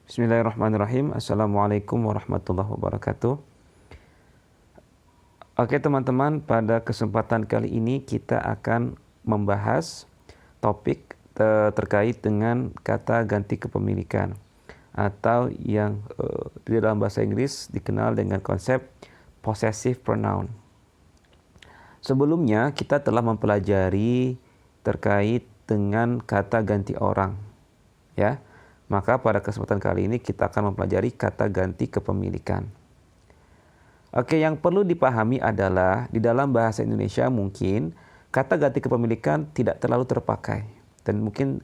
Bismillahirrahmanirrahim. Assalamualaikum warahmatullahi wabarakatuh. Oke teman-teman, pada kesempatan kali ini kita akan membahas topik terkait dengan kata ganti kepemilikan atau yang di dalam bahasa Inggris dikenal dengan konsep possessive pronoun. Sebelumnya kita telah mempelajari terkait dengan kata ganti orang, ya. Maka pada kesempatan kali ini kita akan mempelajari kata ganti kepemilikan. Oke, yang perlu dipahami adalah di dalam bahasa Indonesia mungkin kata ganti kepemilikan tidak terlalu terpakai dan mungkin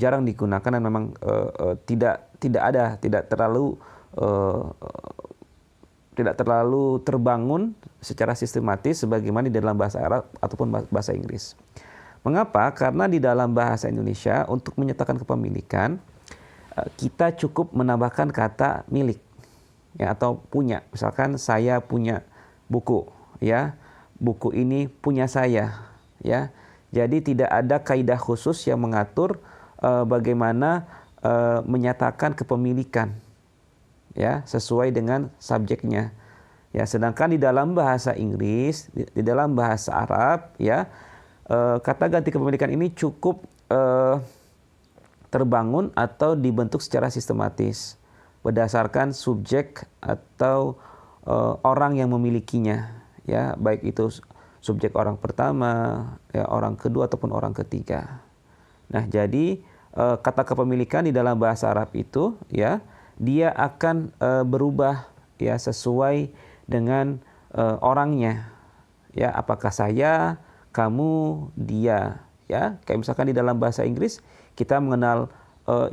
jarang digunakan dan memang tidak terlalu terbangun secara sistematis sebagaimana di dalam bahasa Arab ataupun bahasa Inggris. Mengapa? Karena di dalam bahasa Indonesia untuk menyatakan kepemilikan kita cukup menambahkan kata milik, ya, atau punya. Misalkan saya punya buku, ya, buku ini punya saya, ya. Jadi tidak ada kaidah khusus yang mengatur bagaimana menyatakan kepemilikan, ya, sesuai dengan subjeknya. Ya, sedangkan di dalam bahasa Inggris, di dalam bahasa Arab, ya, kata ganti kepemilikan ini cukup terbangun atau dibentuk secara sistematis berdasarkan subjek atau orang yang memilikinya, ya, baik itu subjek orang pertama, ya, orang kedua ataupun orang ketiga. Nah, jadi kata kepemilikan di dalam bahasa Arab itu, ya, dia akan berubah, ya, sesuai dengan orangnya, ya, apakah saya, kamu, dia, ya. Kayak misalkan di dalam bahasa Inggris kita mengenal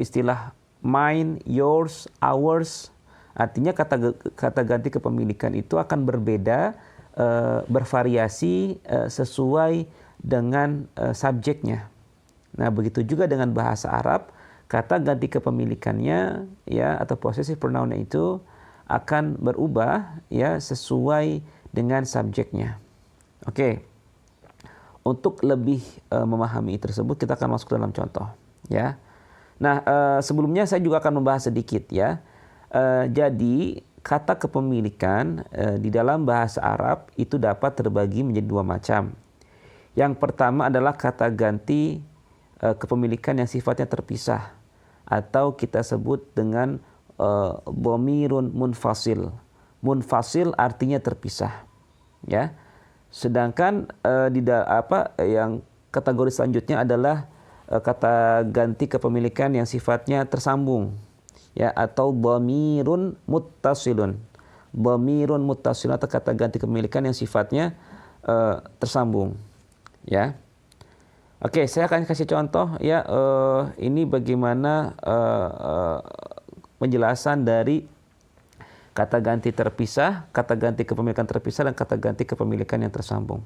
istilah mine, yours, ours. Artinya kata ganti kepemilikan itu akan berbeda, bervariasi sesuai dengan subjeknya. Nah, begitu juga dengan bahasa Arab, kata ganti kepemilikannya, ya, atau possessive pronoun itu akan berubah, ya, sesuai dengan subjeknya. Oke. Untuk lebih memahami tersebut kita akan masuk dalam contoh, ya. Nah, sebelumnya saya juga akan membahas sedikit, ya. Jadi kata kepemilikan di dalam bahasa Arab itu dapat terbagi menjadi dua macam. Yang pertama adalah kata ganti kepemilikan yang sifatnya terpisah atau kita sebut dengan dhamirun munfasil. Munfasil artinya terpisah, ya. Sedangkan yang kategori selanjutnya adalah kata ganti kepemilikan yang sifatnya tersambung, ya, atau dhamirun muttasilun. Dhamirun muttasilun atau kata ganti kepemilikan yang sifatnya tersambung, ya. Oke, saya akan kasih contoh, ya. Ini bagaimana penjelasan dari kata ganti terpisah, kata ganti kepemilikan terpisah, dan kata ganti kepemilikan yang tersambung.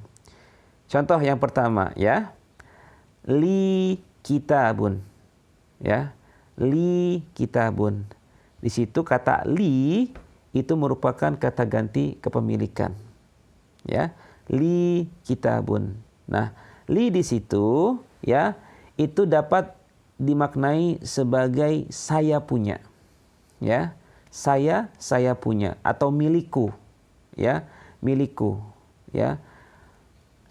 Contoh yang pertama, ya. Li kitabun. Ya. Li kitabun. Di situ kata li itu merupakan kata ganti kepemilikan. Ya. Li kitabun. Nah, li di situ, ya, itu dapat dimaknai sebagai saya punya. Ya. Saya punya atau milikku, ya, milikku, ya.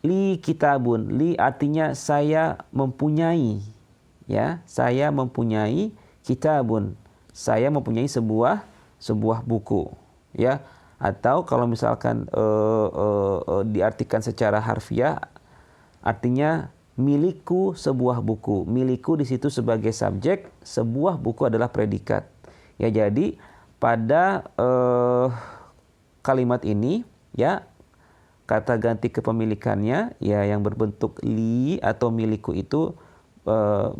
Li kitabun, li artinya saya mempunyai, ya, saya mempunyai, kitabun, saya mempunyai sebuah buku, ya. Atau kalau misalkan diartikan secara harfiah artinya milikku sebuah buku. Milikku di situ sebagai subjek, sebuah buku adalah predikat. Ya, jadi pada kalimat ini, ya, kata ganti kepemilikannya, ya, yang berbentuk li atau milikku itu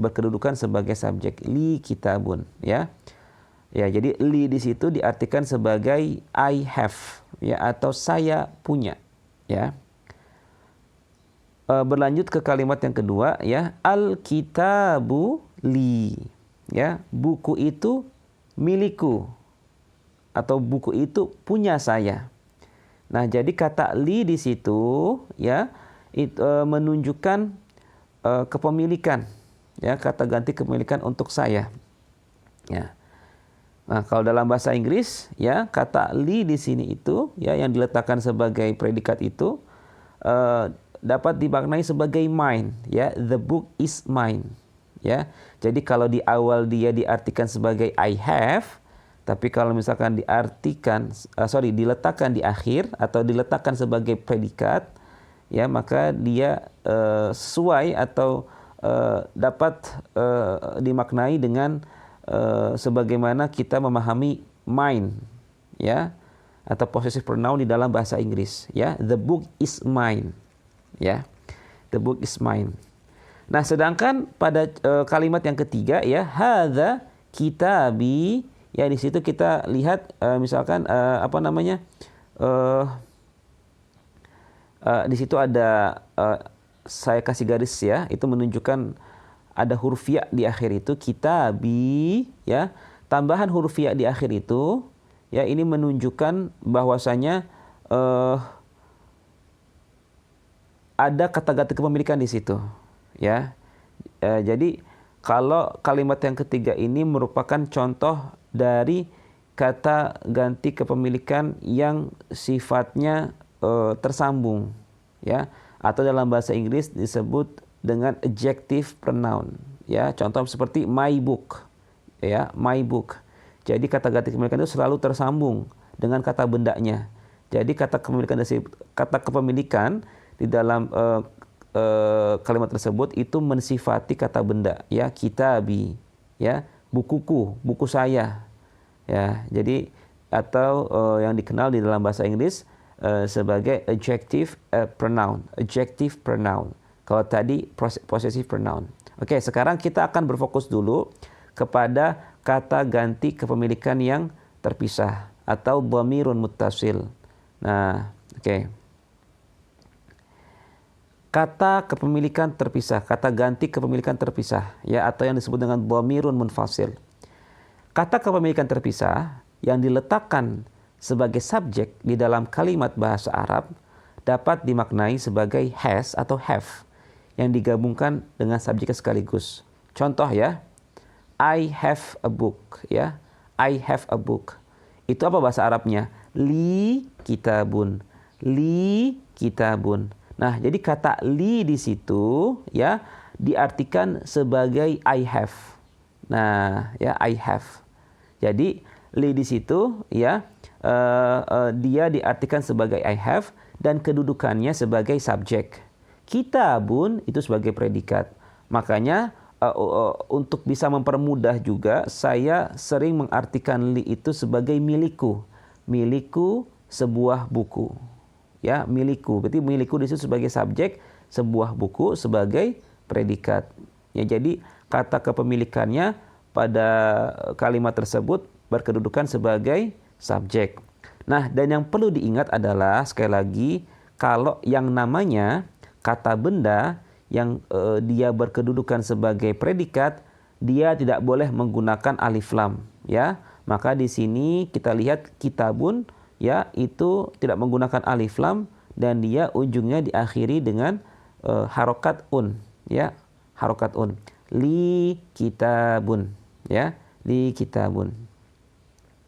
berkedudukan sebagai subjek, li kitabun, ya. Ya, jadi li di situ diartikan sebagai I have, ya, atau saya punya, ya. Berlanjut ke kalimat yang kedua, ya, al kitabu li, ya, buku itu milikku atau buku itu punya saya. Nah, jadi kata li di situ, ya, itu menunjukkan kepemilikan, ya, kata ganti kepemilikan untuk saya, ya. Nah, kalau dalam bahasa Inggris ya kata li di sini itu ya yang diletakkan sebagai predikat itu dapat dimaknai sebagai mine ya, the book is mine ya. Jadi kalau di awal dia diartikan sebagai I have, tapi kalau misalkan diletakkan di akhir atau diletakkan sebagai predikat ya, maka dia sesuai atau dapat dimaknai dengan sebagaimana kita memahami mine ya, atau possessive pronoun di dalam bahasa Inggris ya, the book is mine ya, the book is mine. Nah, sedangkan pada kalimat yang ketiga ya, hadza kitabi ya, di situ kita lihat misalkan di situ ada saya kasih garis ya, itu menunjukkan ada huruf ya di akhir itu, kitabi ya, tambahan huruf ya di akhir itu ya, ini menunjukkan bahwasanya ada kata ganti kepemilikan di situ ya. Jadi kalau kalimat yang ketiga ini merupakan contoh dari kata ganti kepemilikan yang sifatnya tersambung ya, atau dalam bahasa Inggris disebut dengan adjective pronoun ya. Contoh seperti my book ya, my book. Jadi kata ganti kepemilikan itu selalu tersambung dengan kata bendanya. Jadi kata kepemilikan di dalam kalimat tersebut itu mensifati kata benda ya, kitabi ya, bukuku, buku saya ya. Jadi atau yang dikenal di dalam bahasa Inggris sebagai adjective pronoun, adjective pronoun. Kalau tadi possessive pronoun. Oke, sekarang kita akan berfokus dulu kepada kata ganti kepemilikan yang terpisah atau dhamirun muttasil. Nah, oke. Kata kepemilikan terpisah, kata ganti kepemilikan terpisah ya, atau yang disebut dengan dhamirun munfasil. Kata kepemilikan terpisah yang diletakkan sebagai subjek di dalam kalimat bahasa Arab dapat dimaknai sebagai has atau have yang digabungkan dengan subjeknya sekaligus. Contoh ya, I have a book ya, I have a book. Itu apa bahasa Arabnya? Li kitabun, li kitabun. Nah, jadi kata li di situ ya diartikan sebagai I have. Nah, ya I have. Jadi li di situ ya dia diartikan sebagai I have dan kedudukannya sebagai subjek. Kitabun itu sebagai predikat. Makanya untuk bisa mempermudah juga saya sering mengartikan li itu sebagai milikku. Milikku sebuah buku. Ya, milikku. Berarti milikku di situ sebagai subjek, sebuah buku sebagai predikat. Ya, jadi kata kepemilikannya pada kalimat tersebut berkedudukan sebagai subjek. Nah, dan yang perlu diingat adalah sekali lagi kalau yang namanya kata benda yang dia berkedudukan sebagai predikat, dia tidak boleh menggunakan alif lam ya. Maka di sini kita lihat kitabun ya, itu tidak menggunakan alif lam dan dia ujungnya diakhiri dengan harokat un ya, harokat un. Li kitabun ya, li kitabun.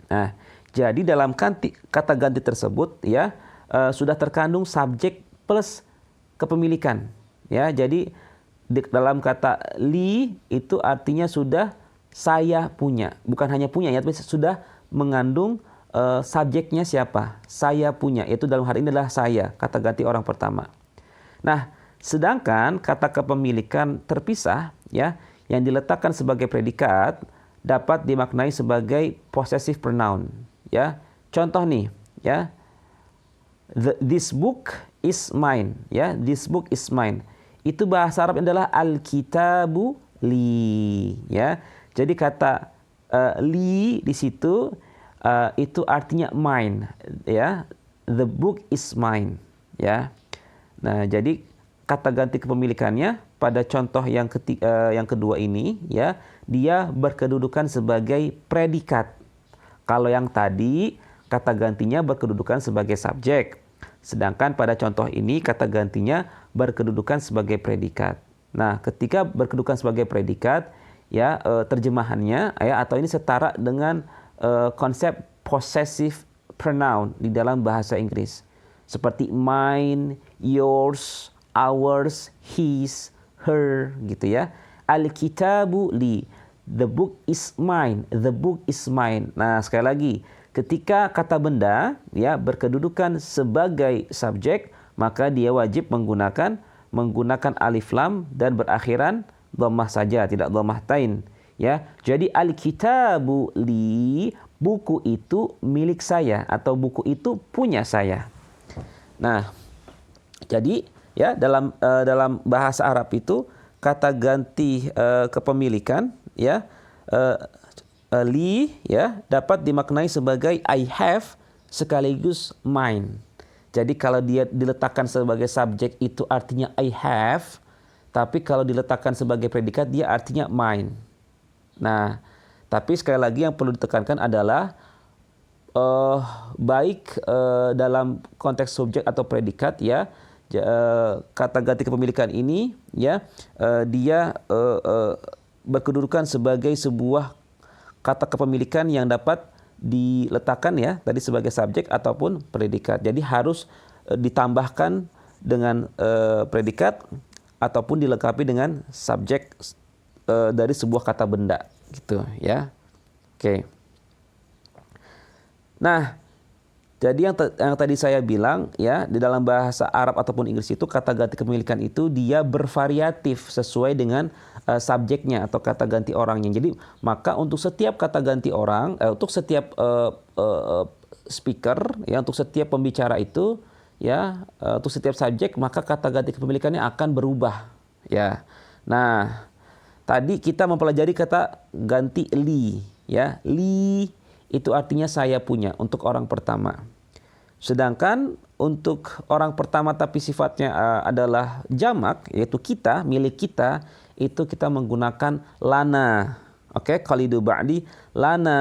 Nah, jadi dalam kata ganti tersebut ya sudah terkandung subjek plus kepemilikan ya. Jadi dalam kata li itu artinya sudah saya punya, bukan hanya punya ya, tapi sudah mengandung subjeknya siapa? Saya punya, yaitu dalam hal ini adalah saya, kata ganti orang pertama. Nah, sedangkan kata kepemilikan terpisah ya yang diletakkan sebagai predikat dapat dimaknai sebagai possessive pronoun ya. Contoh nih ya, this book is mine ya, this book is mine. Itu bahasa Arab adalah al-kitabu li ya. Jadi kata li di situ itu artinya mine ya, the book is mine ya. Nah, jadi kata ganti kepemilikannya pada contoh yang kedua ini ya, dia berkedudukan sebagai predikat. Kalau yang tadi kata gantinya berkedudukan sebagai subjek. Sedangkan pada contoh ini kata gantinya berkedudukan sebagai predikat. Nah, ketika berkedudukan sebagai predikat ya terjemahannya ya, atau ini setara dengan konsep possessive pronoun di dalam bahasa Inggris. Seperti mine, yours, ours, his, her gitu ya. Al-kitabu li. The book is mine. The book is mine. Nah, sekali lagi, ketika kata benda ya berkedudukan sebagai subjek, maka dia wajib menggunakan alif lam dan berakhiran dhammah saja, tidak dhammah tain ya. Jadi al-kitabu li, buku itu milik saya atau buku itu punya saya. Nah, jadi ya dalam bahasa Arab itu kata ganti kepemilikan ya li ya dapat dimaknai sebagai I have sekaligus mine. Jadi kalau dia diletakkan sebagai subjek itu artinya I have, tapi kalau diletakkan sebagai predikat dia artinya mine. Nah, tapi sekali lagi yang perlu ditekankan adalah baik dalam konteks subjek atau predikat ya, kata ganti kepemilikan ini ya dia berkedudukan sebagai sebuah kata kepemilikan yang dapat diletakkan ya tadi sebagai subjek ataupun predikat. Jadi harus ditambahkan dengan predikat ataupun dilengkapi dengan subjek dari sebuah kata benda gitu ya. Oke. Nah, jadi yang tadi saya bilang ya di dalam bahasa Arab ataupun Inggris itu kata ganti kepemilikan itu dia bervariatif sesuai dengan subjeknya atau kata ganti orangnya. Jadi maka untuk setiap kata ganti orang, untuk setiap speaker ya, untuk setiap pembicara itu ya, untuk setiap subjek maka kata ganti kepemilikannya akan berubah ya. Nah, tadi kita mempelajari kata ganti li ya. Li itu artinya saya punya untuk orang pertama. Sedangkan untuk orang pertama tapi sifatnya adalah jamak, yaitu kita, milik kita, itu kita menggunakan lana. Oke, qalidu ba'di lana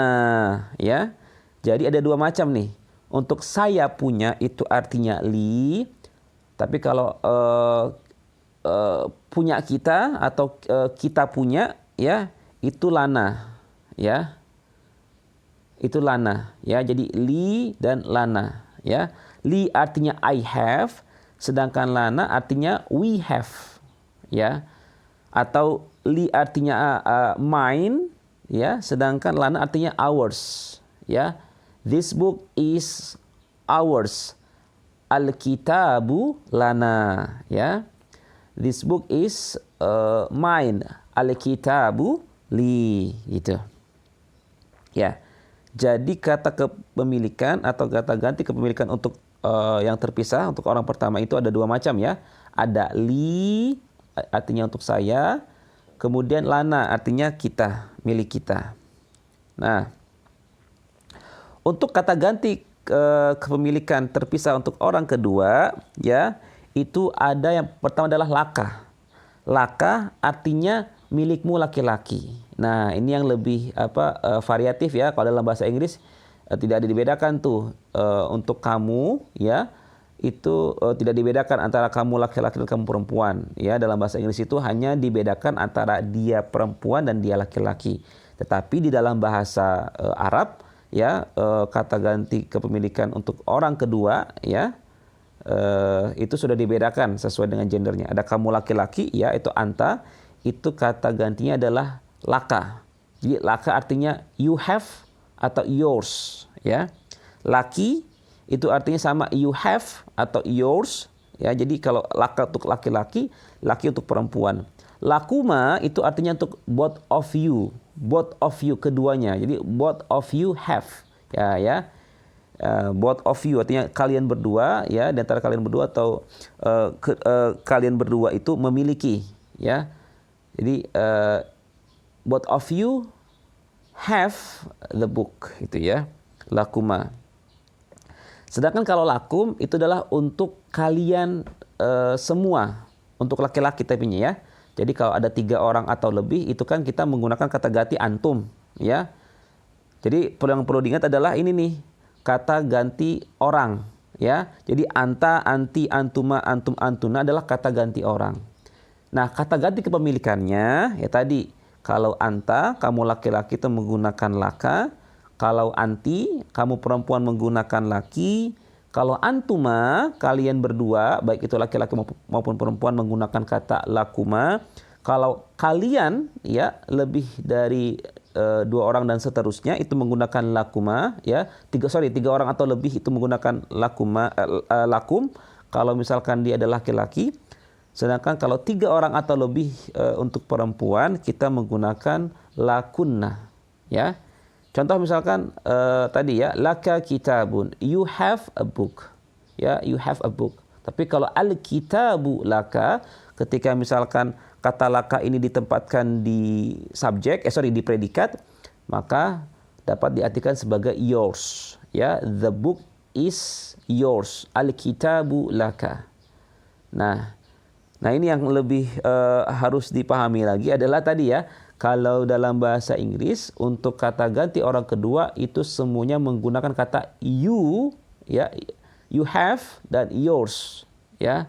ya. Jadi ada dua macam nih. Untuk saya punya itu artinya li, tapi kalau punya kita atau kita punya ya itu lana ya. Itu lana ya. Jadi li dan lana ya. Li artinya I have, sedangkan lana artinya we have ya. Atau li artinya mine ya, sedangkan lana artinya ours ya. This book is ours. Al-kitabu lana ya. This book is mine. Al-kitabu li gitu. Ya. Jadi kata kepemilikan atau kata ganti kepemilikan untuk yang terpisah untuk orang pertama itu ada dua macam ya. Ada li artinya untuk saya, kemudian lana artinya kita, milik kita. Nah, untuk kata ganti kepemilikan terpisah untuk orang kedua ya, itu ada yang pertama adalah laka. Laka artinya milikmu laki-laki. Nah, ini yang lebih variatif ya. Kalau dalam bahasa Inggris tidak dibedakan tuh untuk kamu ya. Itu tidak dibedakan antara kamu laki-laki dan kamu perempuan ya. Dalam bahasa Inggris itu hanya dibedakan antara dia perempuan dan dia laki-laki. Tetapi di dalam bahasa Arab ya, kata ganti kepemilikan untuk orang kedua ya, itu sudah dibedakan sesuai dengan gendernya. Ada kamu laki-laki ya, itu anta. Itu kata gantinya adalah laka. Jadi laka artinya you have atau yours ya. Laki itu artinya sama you have atau yours ya. Jadi kalau laka untuk laki-laki, laki untuk perempuan. Lakuma itu artinya untuk both of you keduanya. Jadi both of you have ya. Both of you artinya kalian berdua ya, di antara kalian berdua atau kalian berdua itu memiliki ya. Jadi both of you have the book itu ya, lakuma. Sedangkan kalau lakum itu adalah untuk kalian semua, untuk laki-laki tapinya ya. Jadi kalau ada 3 orang atau lebih itu kan kita menggunakan kata ganti antum ya. Jadi yang perlu diingat adalah ini nih, kata ganti orang ya. Jadi anta, anti, antuma, antum, antuna adalah kata ganti orang. Nah, kata ganti kepemilikannya ya tadi, kalau anta kamu laki-laki itu menggunakan laka, Kalau anti, kamu perempuan menggunakan laki. Kalau antuma, kalian berdua, baik itu laki-laki maupun perempuan menggunakan kata lakuma. Kalau kalian, ya, lebih dari dua orang dan seterusnya itu menggunakan lakuma, ya. Tiga orang atau lebih itu menggunakan lakum. Kalau misalkan dia adalah laki-laki. Sedangkan kalau 3 orang atau lebih untuk perempuan kita menggunakan lakunna, ya. Contoh misalkan tadi ya, laka kitabun, you have a book. Ya, you have a book. Tapi kalau al-kitabu laka, ketika misalkan kata laka ini ditempatkan di subjek, di predikat, maka dapat diartikan sebagai yours. Ya, the book is yours. Al-kitabu laka. Nah ini yang lebih harus dipahami lagi adalah tadi ya, kalau dalam bahasa Inggris untuk kata ganti orang kedua itu semuanya menggunakan kata you, ya, you have dan yours, ya.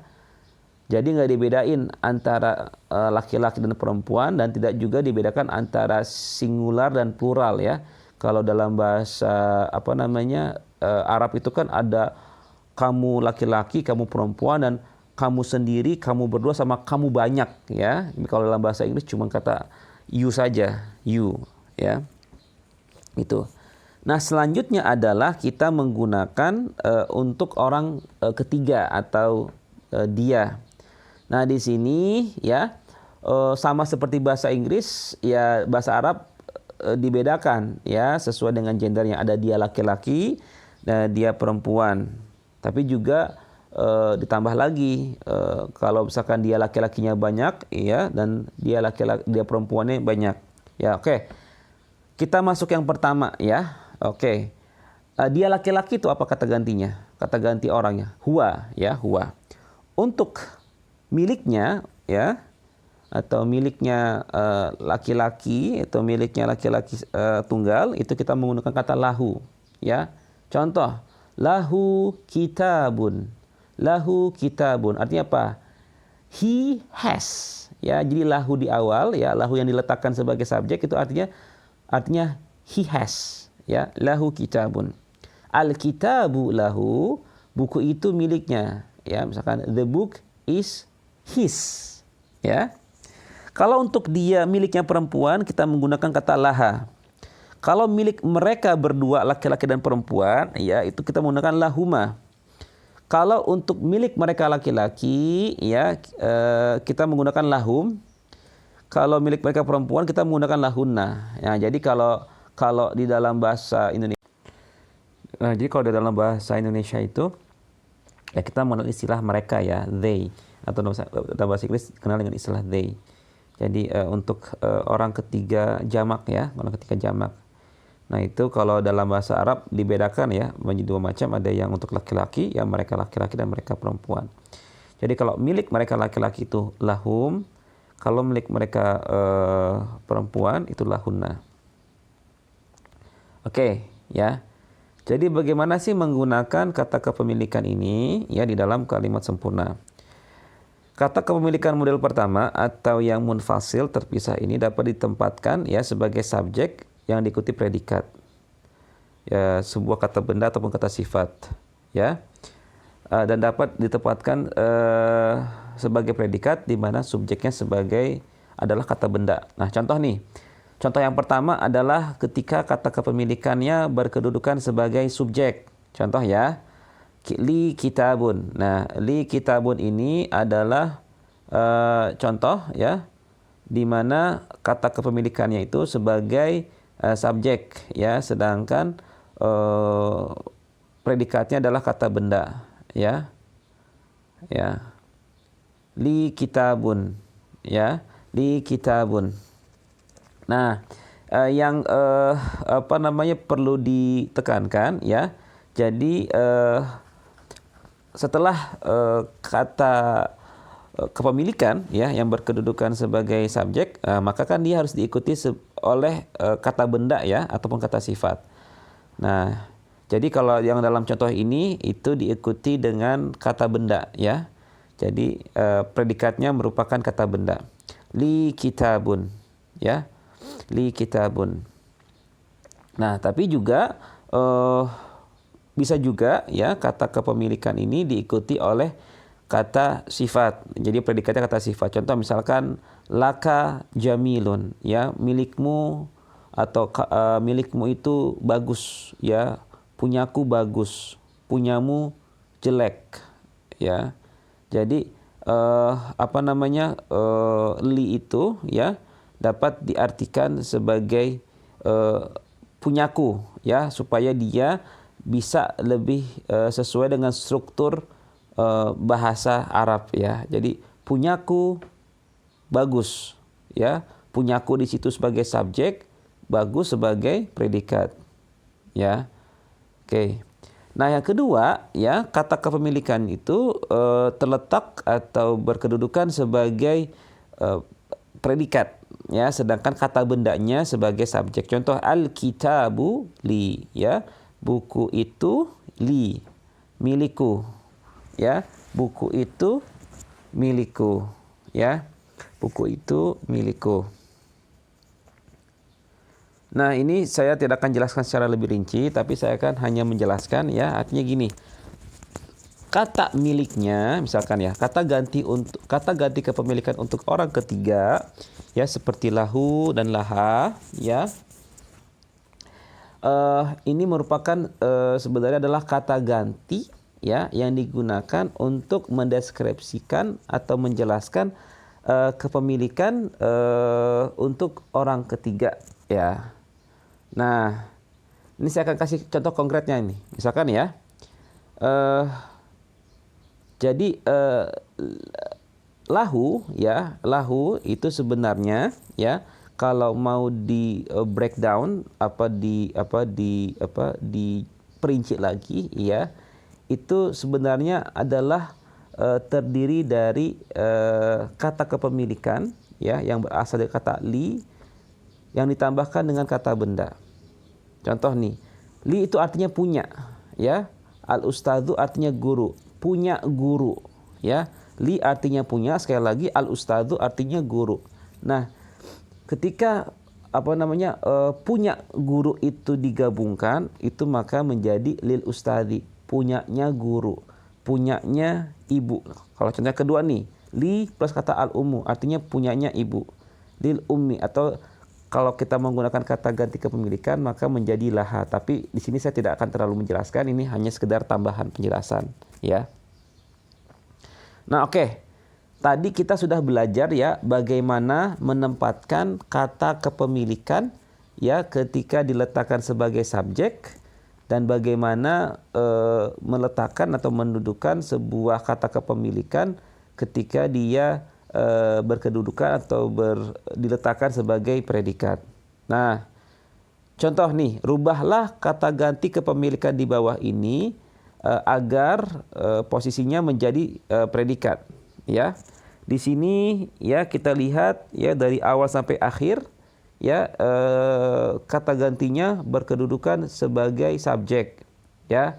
Jadi nggak dibedain antara laki-laki dan perempuan dan tidak juga dibedakan antara singular dan plural, ya. Kalau dalam bahasa Arab itu kan ada kamu laki-laki, kamu perempuan, dan kamu sendiri, kamu berdua, sama kamu banyak, ya. Kalau dalam bahasa Inggris cuma kata you saja, you, ya. Itu. Nah, selanjutnya adalah kita menggunakan untuk orang ketiga atau dia. Nah, di sini ya sama seperti bahasa Inggris, ya bahasa Arab dibedakan ya sesuai dengan gendernya. Ada dia laki-laki dan dia perempuan. Tapi juga ditambah lagi kalau misalkan dia laki-lakinya banyak, ya, dan dia perempuannya banyak, ya. Oke, kita masuk yang pertama, ya. Oke, dia laki-laki itu apa kata gantinya, kata ganti orangnya? Huwa, ya, huwa. Untuk miliknya, ya, atau miliknya laki-laki, atau miliknya laki-laki tunggal, itu kita menggunakan kata lahu, ya. Contoh, lahu kitabun. Lahu kitabun artinya apa? He has, ya. Jadi lahu di awal, ya, lahu yang diletakkan sebagai subjek itu artinya he has, ya. Lahu kitabun. Al-kitabu lahu, buku itu miliknya, ya. Misalkan the book is his, ya. Kalau untuk dia miliknya perempuan kita menggunakan kata laha. Kalau milik mereka berdua laki-laki dan perempuan, ya, itu kita menggunakan lahuma. Kalau untuk milik mereka laki-laki, ya, kita menggunakan lahum. Kalau milik mereka perempuan kita menggunakan lahunna. Ya, jadi kalau di dalam bahasa Indonesia, dalam bahasa Indonesia itu, ya, kita menggunakan istilah mereka, ya, they, atau dalam bahasa Inggris dikenal dengan istilah they. Jadi untuk orang ketiga jamak, ya, orang ketiga jamak. Nah, itu kalau dalam bahasa Arab dibedakan, ya, menjadi 2 macam. Ada yang untuk laki-laki, yang mereka laki-laki dan mereka perempuan. Jadi kalau milik mereka laki-laki itu lahum, kalau milik mereka perempuan itu lahunna. Oke, ya. Jadi bagaimana sih menggunakan kata kepemilikan ini, ya, di dalam kalimat sempurna? Kata kepemilikan model pertama atau yang munfasil terpisah ini dapat ditempatkan, ya, sebagai subjek yang diikuti predikat, ya, sebuah kata benda ataupun kata sifat, ya, dan dapat ditempatkan sebagai predikat di mana subjeknya adalah kata benda. Nah, contoh yang pertama adalah ketika kata kepemilikannya berkedudukan sebagai subjek. Contoh, ya, li kitabun. Nah, li kitabun ini adalah contoh, ya, di mana kata kepemilikannya itu sebagai subjek, ya, sedangkan predikatnya adalah kata benda, ya, ya, li kitabun, ya, li kitabun. Nah, yang perlu ditekankan, ya, jadi setelah kata kepemilikan, ya, yang berkedudukan sebagai subjek, maka kan dia harus diikuti oleh kata benda, ya, ataupun kata sifat. Nah, jadi kalau yang dalam contoh ini itu diikuti dengan kata benda, ya. Jadi predikatnya merupakan kata benda. Li kitabun, ya. Li kitabun. Nah, tapi juga bisa juga ya kata kepemilikan ini diikuti oleh kata sifat. Jadi predikatnya kata sifat. Contoh misalkan laka jamilun, ya, milikmu atau milikmu itu bagus, ya. Punyaku bagus, punyamu jelek, ya. Jadi li itu ya dapat diartikan sebagai punyaku, ya, supaya dia bisa lebih sesuai dengan struktur bahasa Arab, ya. Jadi punyaku bagus, ya. Punyaku di situ sebagai subjek, bagus sebagai predikat, ya. Oke. Nah, yang kedua, ya, kata kepemilikan itu terletak atau berkedudukan sebagai predikat, ya, sedangkan kata bendanya sebagai subjek. Contoh al-kitabu li, ya, buku itu li, milikku, ya, buku itu milikku, ya, buku itu milikku. Nah, ini saya tidak akan jelaskan secara lebih rinci, tapi saya akan hanya menjelaskan, ya, artinya gini. Kata miliknya, misalkan ya, kata ganti kepemilikan untuk orang ketiga, ya, seperti lahu dan laha, ya. Ini merupakan sebenarnya adalah kata ganti, ya, yang digunakan untuk mendeskripsikan atau menjelaskan kepemilikan untuk orang ketiga, ya. Nah, ini saya akan kasih contoh konkretnya ini. Misalkan ya, jadi lahu, ya, lahu itu sebenarnya, ya, kalau mau di breakdown diperinci lagi, ya, itu sebenarnya adalah terdiri dari kata kepemilikan, ya, yang berasal dari kata li yang ditambahkan dengan kata benda. Contoh nih, li itu artinya punya, ya. Al ustadzu artinya guru, punya guru, ya. Li artinya punya, sekali lagi al ustadzu artinya guru. Nah, ketika punya guru itu digabungkan, itu maka menjadi lil ustadzi, punyanya guru, punyanya ibu. Kalau contohnya kedua nih, li plus kata al ummu artinya punyanya ibu, lil ummi, atau kalau kita menggunakan kata ganti kepemilikan maka menjadi laha. Tapi di sini saya tidak akan terlalu menjelaskan, ini hanya sekedar tambahan penjelasan, ya. Nah, oke. Tadi kita sudah belajar, ya, bagaimana menempatkan kata kepemilikan, ya, ketika diletakkan sebagai subjek, dan bagaimana meletakkan atau mendudukan sebuah kata kepemilikan ketika dia berkedudukan atau diletakkan sebagai predikat. Nah, contoh nih, rubahlah kata ganti kepemilikan di bawah ini agar posisinya menjadi predikat, ya. Di sini, ya, kita lihat, ya, dari awal sampai akhir, ya, kata gantinya berkedudukan sebagai subjek, ya,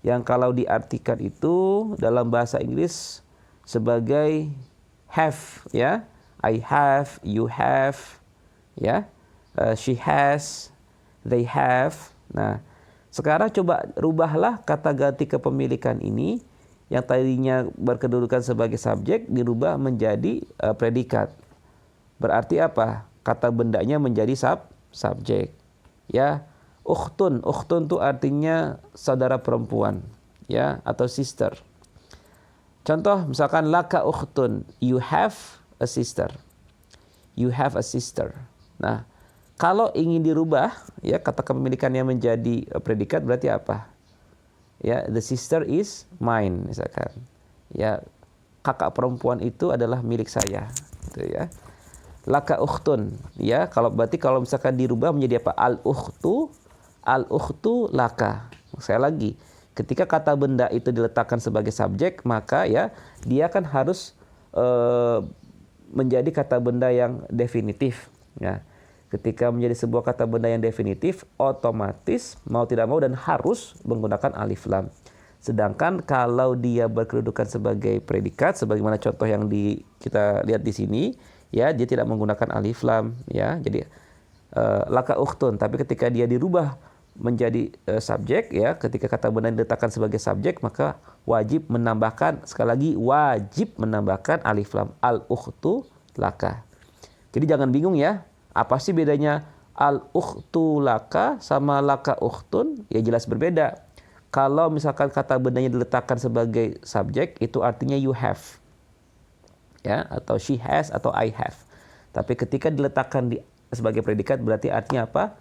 yang kalau diartikan itu dalam bahasa Inggris sebagai have, ya. I have, you have, ya. She has, they have. Nah, sekarang coba rubahlah kata ganti kepemilikan ini yang tadinya berkedudukan sebagai subjek dirubah menjadi predikat. Berarti apa? Kata bendanya menjadi subjek, ya. Ukhtun, ukhtun itu artinya saudara perempuan, ya, atau sister. Contoh misalkan laka ukhtun, you have a sister. You have a sister. Nah, kalau ingin dirubah, ya, kata kepemilikannya menjadi predikat berarti apa? Ya, the sister is mine, misalkan. Ya, kakak perempuan itu adalah milik saya, gitu, ya. Laka ukhtun, ya, kalau misalkan dirubah menjadi apa? Al ukhtu laka. Saya lagi, ketika kata benda itu diletakkan sebagai subjek, maka, ya, dia kan harus menjadi kata benda yang definitif, ya. Ketika menjadi sebuah kata benda yang definitif, otomatis mau tidak mau dan harus menggunakan alif lam. Sedangkan kalau dia berkedudukan sebagai predikat, sebagaimana contoh yang kita lihat di sini, ya, dia tidak menggunakan alif lam, ya. Jadi laka ukhtun, tapi ketika dia dirubah menjadi subjek, ya, ketika kata benda diletakkan sebagai subjek, maka wajib menambahkan, sekali lagi wajib menambahkan alif lam, al ukhtu laka. Jadi jangan bingung ya, apa sih bedanya al ukhtu laka sama laka ukhtun? Ya jelas berbeda. Kalau misalkan kata bendanya diletakkan sebagai subjek, itu artinya you have, ya, atau she has atau I have. Tapi ketika diletakkan sebagai predikat, berarti artinya apa?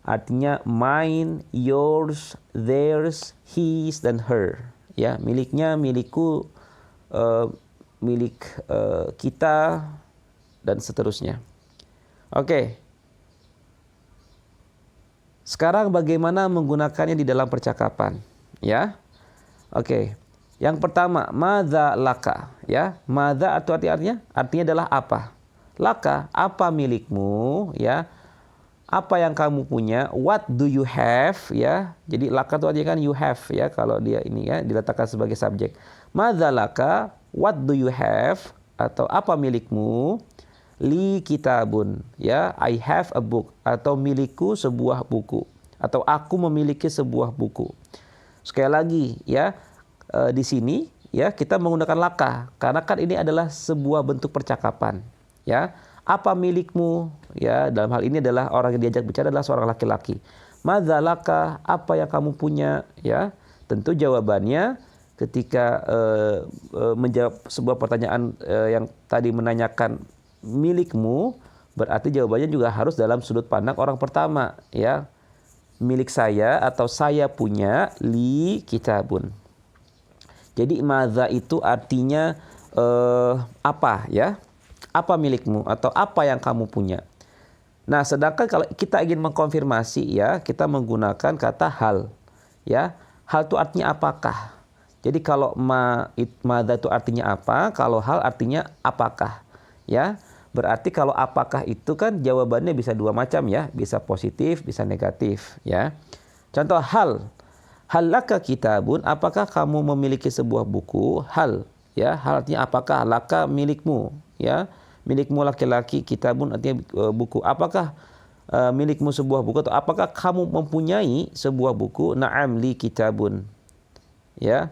Artinya mine, yours, theirs, his, dan her. Ya, miliknya, milikku, milik kita, dan seterusnya. Oke. Sekarang bagaimana menggunakannya di dalam percakapan? Ya, oke. Yang pertama, madza laka, ya. Madza atau artinya adalah apa? Laka, apa milikmu, ya. Apa yang kamu punya? What do you have, ya. Jadi laka itu artinya kan you have, ya. Kalau dia ini ya diletakkan sebagai subjek. Madza laka, what do you have, atau apa milikmu? Li kitabun, ya. I have a book, atau milikku sebuah buku, atau aku memiliki sebuah buku. Sekali lagi, ya, di sini, ya, kita menggunakan laka karena kan ini adalah sebuah bentuk percakapan, ya. Apa milikmu, ya, dalam hal ini adalah orang yang diajak bicara adalah seorang laki-laki. Madza laka, apa yang kamu punya, ya. Tentu jawabannya ketika menjawab sebuah pertanyaan yang tadi menanyakan milikmu, berarti jawabannya juga harus dalam sudut pandang orang pertama, ya. Milik saya atau saya punya, li kitabun. Jadi madza itu artinya apa, ya? Apa milikmu atau apa yang kamu punya. Nah, sedangkan kalau kita ingin mengkonfirmasi, ya, kita menggunakan kata hal, ya. Hal itu artinya apakah. Jadi kalau madza itu artinya apa, kalau hal artinya apakah, ya. Berarti kalau apakah itu kan jawabannya bisa dua macam, ya, bisa positif, bisa negatif, ya. Contoh hal laka kitabun, apakah kamu memiliki sebuah buku? Hal, ya, hal artinya apakah, laka milikmu, ya, milikmu laki-laki, kitabun artinya buku. Apakah milikmu sebuah buku, atau apakah kamu mempunyai sebuah buku? Na'am li kitabun, ya.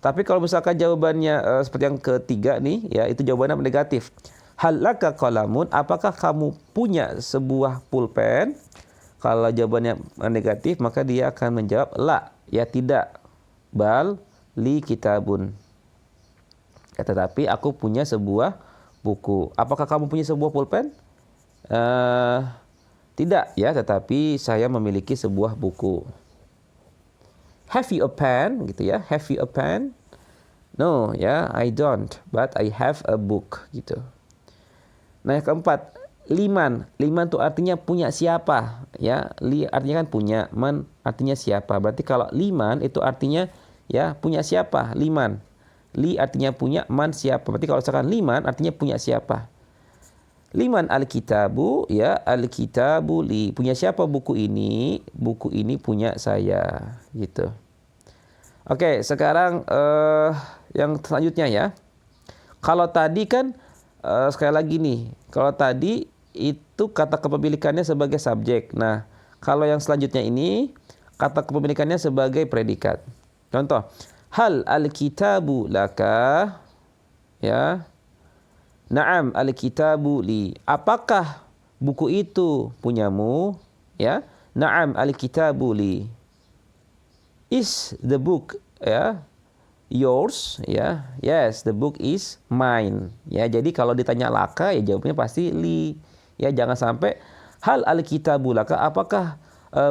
Tapi kalau misalkan jawabannya seperti yang ketiga nih, ya, itu jawabannya negatif. Hal laka qalamun, apakah kamu punya sebuah pulpen? Kalau jawabannya negatif, maka dia akan menjawab la, ya, tidak. Bal li kitabun. Ya, tetapi aku punya sebuah buku. Apakah kamu punya sebuah pulpen? Tidak, ya, tetapi saya memiliki sebuah buku. Have you a pen? Gitu, ya. Have you a pen? No, ya, I don't, but I have a book, gitu. Nah, yang keempat, liman. Liman itu artinya punya siapa, ya. Li artinya kan punya, man artinya siapa. Berarti kalau liman itu artinya, ya, punya siapa, liman. Li artinya punya, man siapa. Berarti kalau misalkan liman artinya punya siapa. Liman al-kitabu, ya, al-kitabu li. Punya siapa buku ini? Buku ini punya saya, gitu. Oke, sekarang yang selanjutnya, ya. Kalau tadi kan sekali lagi nih, kalau tadi itu kata kepemilikannya sebagai subjek. Nah, kalau yang selanjutnya ini kata kepemilikannya sebagai predikat. Contoh, hal al-kitabu laka, ya. Na'am al-kitabu li. Apakah buku itu punyamu? Ya. Na'am al-kitabu li. Is the book, ya, yours, ya. Yes, the book is mine. Ya, jadi kalau ditanya laka, ya jawabnya pasti li. Ya, jangan sampai hal al-kitabu laka, apakah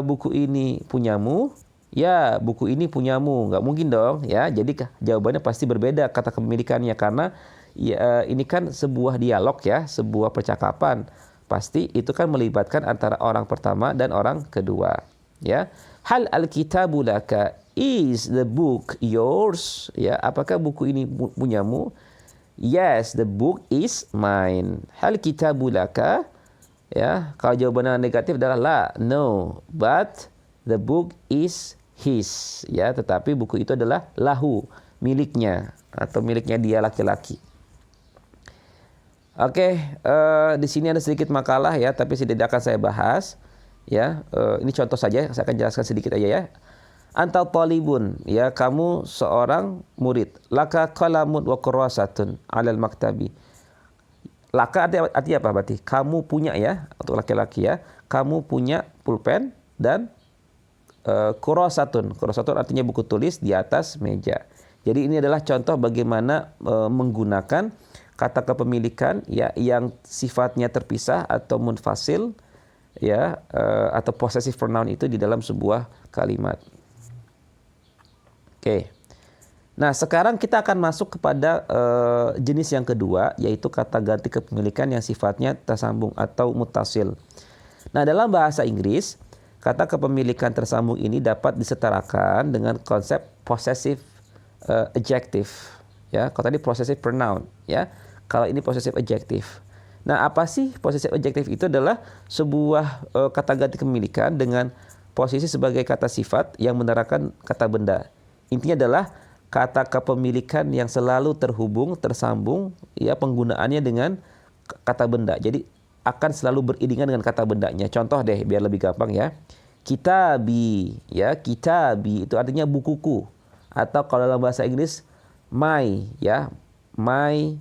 buku ini punyamu? Ya, buku ini punyamu. Nggak mungkin dong, ya. Jadi jawabannya pasti berbeda kata kepemilikannya, karena ya, ini kan sebuah dialog, ya, sebuah percakapan. Pasti itu kan melibatkan antara orang pertama dan orang kedua, ya. Hal al-kitabu laka, is the book yours? Ya, apakah buku ini punyamu? Yes, the book is mine. Hal kitabu laka? Ya, kalau jawabannya negatif adalah la, no, but the book is his. Ya, tetapi buku itu adalah lahu, miliknya, atau miliknya dia laki-laki. Oke, di sini ada sedikit makalah ya, tapi tidak akan saya bahas. Ya, ini contoh saja, saya akan jelaskan sedikit aja ya. Anta talibun, ya kamu seorang murid. Laka qalamun wa kurasatun 'alal maktabi. Laka artinya apa berarti? Kamu punya ya, untuk laki-laki ya. Kamu punya pulpen dan kurasatun. Kurasatun artinya buku tulis di atas meja. Jadi ini adalah contoh bagaimana menggunakan kata kepemilikan ya yang sifatnya terpisah atau munfasil ya atau possessive pronoun itu di dalam sebuah kalimat. Oke. Nah, sekarang kita akan masuk kepada jenis yang kedua, yaitu kata ganti kepemilikan yang sifatnya tersambung atau mutasil. Nah, dalam bahasa Inggris, kata kepemilikan tersambung ini dapat disetarakan dengan konsep possessive adjective. Ya, kalau tadi possessive pronoun, ya. Kalau ini possessive adjective. Nah, apa sih possessive adjective? Itu adalah sebuah kata ganti kepemilikan dengan posisi sebagai kata sifat yang menerangkan kata benda. Intinya adalah kata kepemilikan yang selalu terhubung, tersambung, ya penggunaannya dengan kata benda. Jadi akan selalu beriringan dengan kata bendanya. Contoh deh, biar lebih gampang ya. Kitabi, ya kitabi itu artinya bukuku. Atau kalau dalam bahasa Inggris, my, ya my,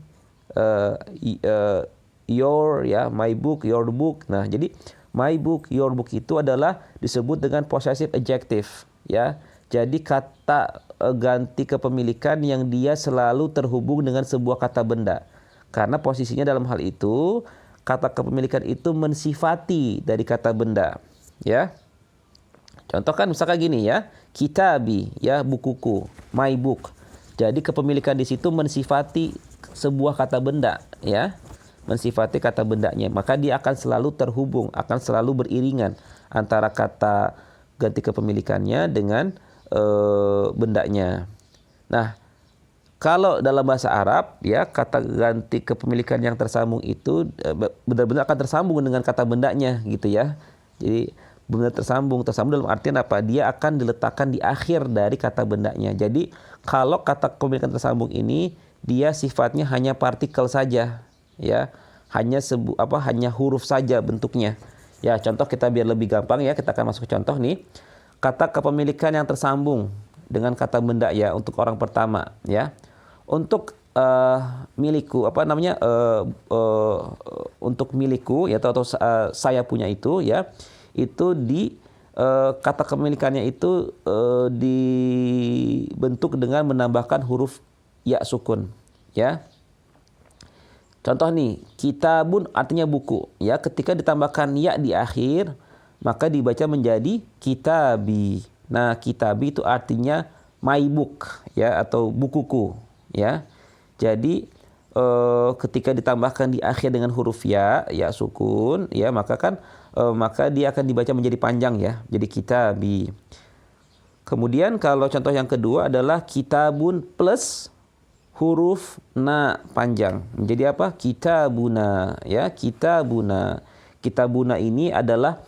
your, ya my book, your book. Nah, jadi my book, your book itu adalah disebut dengan possessive adjective, ya. Jadi kata ganti kepemilikan yang dia selalu terhubung dengan sebuah kata benda. Karena posisinya dalam hal itu, kata kepemilikan itu mensifati dari kata benda. Ya. Contoh kan misalkan gini ya, kitabi, ya bukuku, my book. Jadi kepemilikan di situ mensifati sebuah kata benda, ya. Mensifati kata bendanya. Maka dia akan selalu terhubung, akan selalu beriringan antara kata ganti kepemilikannya dengan bendanya. Nah, kalau dalam bahasa Arab ya kata ganti kepemilikan yang tersambung itu benar-benar akan tersambung dengan kata bendanya gitu ya. Jadi benar tersambung dalam artian apa? Dia akan diletakkan di akhir dari kata bendanya. Jadi kalau kata kepemilikan tersambung ini dia sifatnya hanya partikel saja ya. Hanya huruf saja bentuknya. Ya, contoh kita biar lebih gampang ya, kita akan masuk ke contoh nih. Kata kepemilikan yang tersambung dengan kata benda ya untuk orang pertama ya. Untuk milikku untuk milikku ya atau saya punya itu ya. Itu di kata kepemilikannya itu dibentuk dengan menambahkan huruf ya sukun ya. Contoh nih, kitabun artinya buku ya, ketika ditambahkan ya di akhir maka dibaca menjadi kitabi. Nah, kitabi itu artinya my book ya atau bukuku ya. Jadi ketika ditambahkan di akhir dengan huruf ya sukun ya, maka dia akan dibaca menjadi panjang ya. Jadi kitabi. Kemudian kalau contoh yang kedua adalah kitabun plus huruf na panjang. Menjadi apa? Kitabuna ya, kitabuna. Kitabuna ini adalah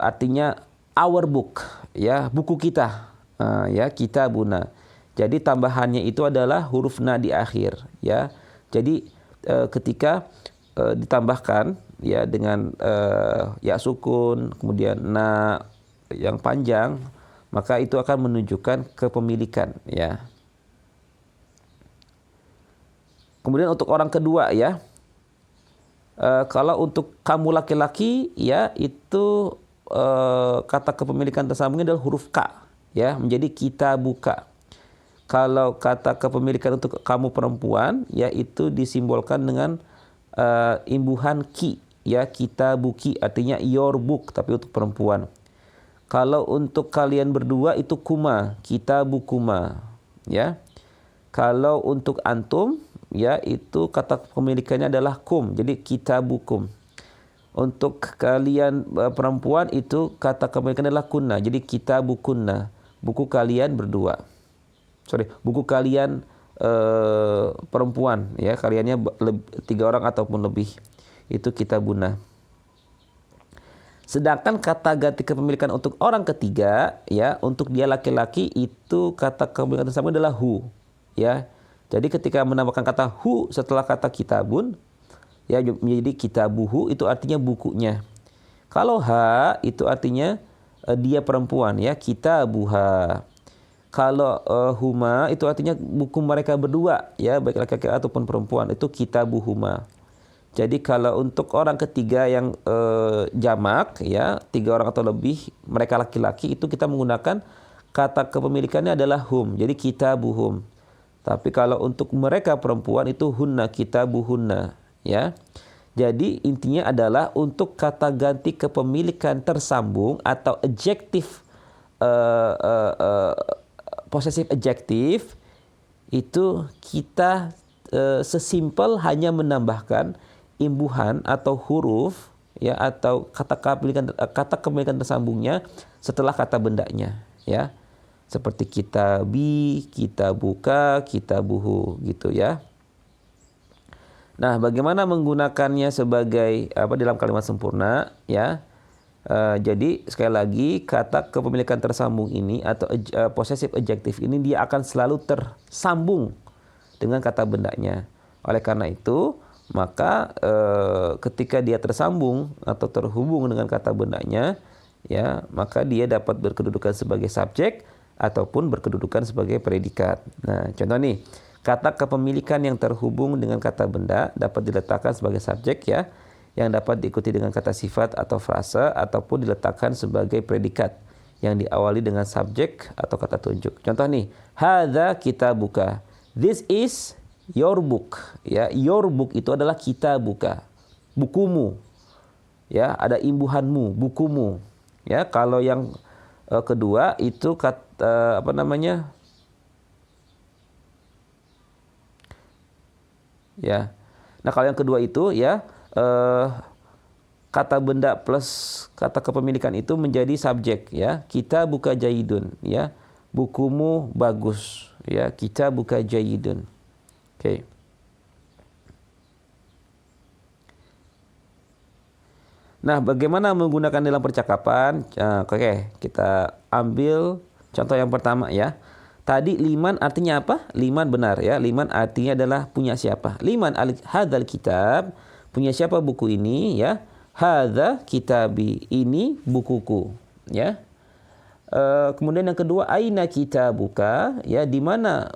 artinya our book ya, buku kita ya, kitabuna. Jadi tambahannya itu adalah huruf na di akhir ya. Jadi ketika ditambahkan ya dengan ya sukun kemudian na yang panjang, maka itu akan menunjukkan kepemilikan ya. Kemudian untuk orang kedua ya, kalau untuk kamu laki-laki ya itu kata kepemilikan tersambungnya adalah huruf K ya, menjadi kita buka. Kalau kata kepemilikan untuk kamu perempuan ya itu disimbolkan dengan imbuhan ki ya, kita buki artinya your book tapi untuk perempuan. Kalau untuk kalian berdua itu kuma, kita bukuma ya. Kalau untuk antum ya itu kata kepemilikannya adalah kum, jadi kita bukum. Untuk kalian perempuan itu kata kepemilikannya adalah kunna, jadi kita bukunna, buku kalian berdua. Buku kalian perempuan ya, kaliannya 3 orang ataupun lebih, itu kita buna. Sedangkan kata ganti kepemilikan untuk orang ketiga ya, untuk dia laki-laki itu kata kepemilikan tersambung adalah hu ya. Jadi ketika menambahkan kata hu setelah kata kitabun ya, menjadi kitabuhu itu artinya bukunya. Kalau ha itu artinya dia perempuan, ya, kitabuha. Kalau huma itu artinya buku mereka berdua, ya, baik laki-laki ataupun perempuan, itu kitabuhuma. Jadi kalau untuk orang ketiga yang jamak, ya, 3 orang atau lebih, mereka laki-laki, itu kita menggunakan kata kepemilikannya adalah hum. Jadi kitabuhum. Tapi kalau untuk mereka perempuan itu hunna kitabuhunna, ya. Jadi intinya adalah untuk kata ganti kepemilikan tersambung atau adjektif possessive adjektif itu kita sesimpel hanya menambahkan imbuhan atau huruf, ya, atau kata kepemilikan tersambungnya setelah kata bendanya, ya. Seperti kitabi, kitabuka, kitabuhu, gitu, ya. Nah, bagaimana menggunakannya sebagai dalam kalimat sempurna, ya? Jadi sekali lagi kata kepemilikan tersambung ini atau possessive adjective ini dia akan selalu tersambung dengan kata bendanya. Oleh karena itu, maka ketika dia tersambung atau terhubung dengan kata bendanya, ya, maka dia dapat berkedudukan sebagai subjek ataupun berkedudukan sebagai predikat. Nah, contoh nih, kata kepemilikan yang terhubung dengan kata benda dapat diletakkan sebagai subjek, ya, yang dapat diikuti dengan kata sifat atau frase ataupun diletakkan sebagai predikat yang diawali dengan subjek atau kata tunjuk. Contoh nih, hadza kitabuka. This is your book, ya. Your book itu adalah kitabuka, bukumu. Ya, ada imbuhanmu, bukumu. Ya, kalau yang kedua itu kata ya. Nah, kalau yang kedua itu, ya, kata benda plus kata kepemilikan itu menjadi subjek, ya. Kita buka jaidun, ya. Bukumu bagus, ya. Kita buka jaidun. Oke. Nah, bagaimana menggunakan dalam percakapan? Oke, kita ambil contoh yang pertama, ya. Tadi liman artinya apa? Liman benar, ya. Liman artinya adalah punya siapa? Liman hadzal kitab, punya siapa buku ini, ya. Hadza kitabi, ini bukuku, ya. Kemudian yang kedua, aina kitabuka, ya, di mana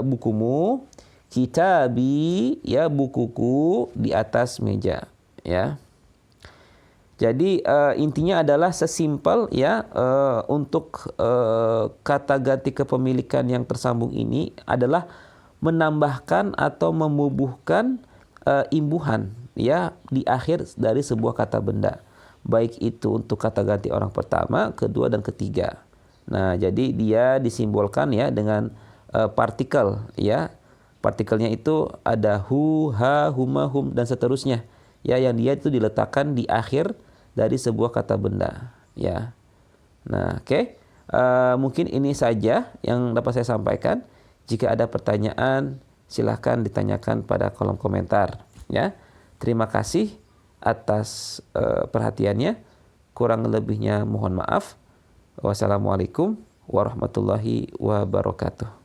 bukumu? Kitabi, ya, bukuku di atas meja, ya. Jadi intinya adalah sesimpel, ya, untuk kata ganti kepemilikan yang tersambung ini adalah menambahkan atau membubuhkan imbuhan, ya, di akhir dari sebuah kata benda. Baik itu untuk kata ganti orang pertama, kedua, dan ketiga. Nah, jadi dia disimbolkan, ya, dengan partikel, ya. Partikelnya itu ada hu, ha, huma, hum, dan seterusnya. Ya, yang dia itu diletakkan di akhir dari sebuah kata benda, ya. Nah, oke. Mungkin ini saja yang dapat saya sampaikan. Jika ada pertanyaan, silahkan ditanyakan pada kolom komentar, ya. Terima kasih atas perhatiannya. Kurang lebihnya mohon maaf. Wassalamualaikum warahmatullahi wabarakatuh.